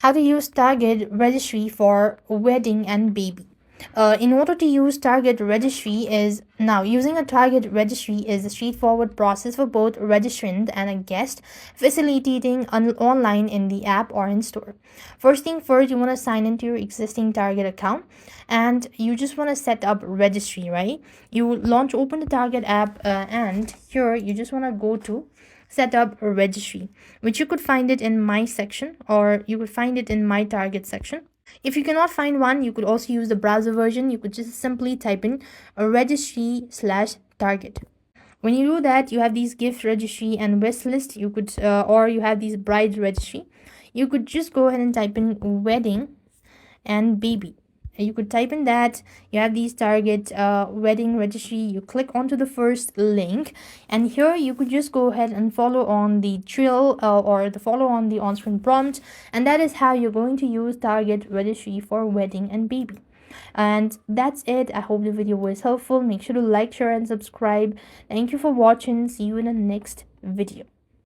How to use target registry for wedding and baby. In order to use target registry is now using a target registry is a straightforward process for both registrant and a guest, facilitating online in the app or in store. First thing first, you want to sign into your existing target account and you just want to set up registry, right? You open the target app, and here you just want to go to set up a registry, which you could find it in my section or you could find it in my target section. If you cannot find one, you could also use the browser version. You could just simply type in a registry/target. When you do that, you have these gift registry and wish list. You could or you have these bride registry. You could just go ahead and type in wedding and baby. You could type in that. You have these target wedding registry. You click onto the first link, and here you could just go ahead and follow on the trail or the follow on the on-screen prompt, and that is how you're going to use target registry for wedding and baby. And that's it. I hope the video was helpful. Make sure to like, share, and subscribe. Thank you for watching. See you in the next video.